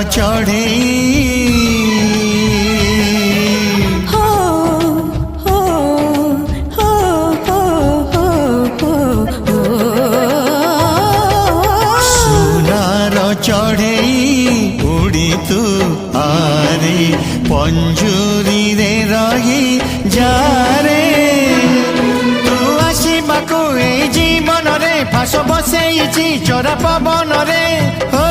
चढ़े चढ़े उड़ी तू आरे पंजुरी रे रही जारे तू आसवाकू जीवन रे फास बसई चोरा पवन रे हो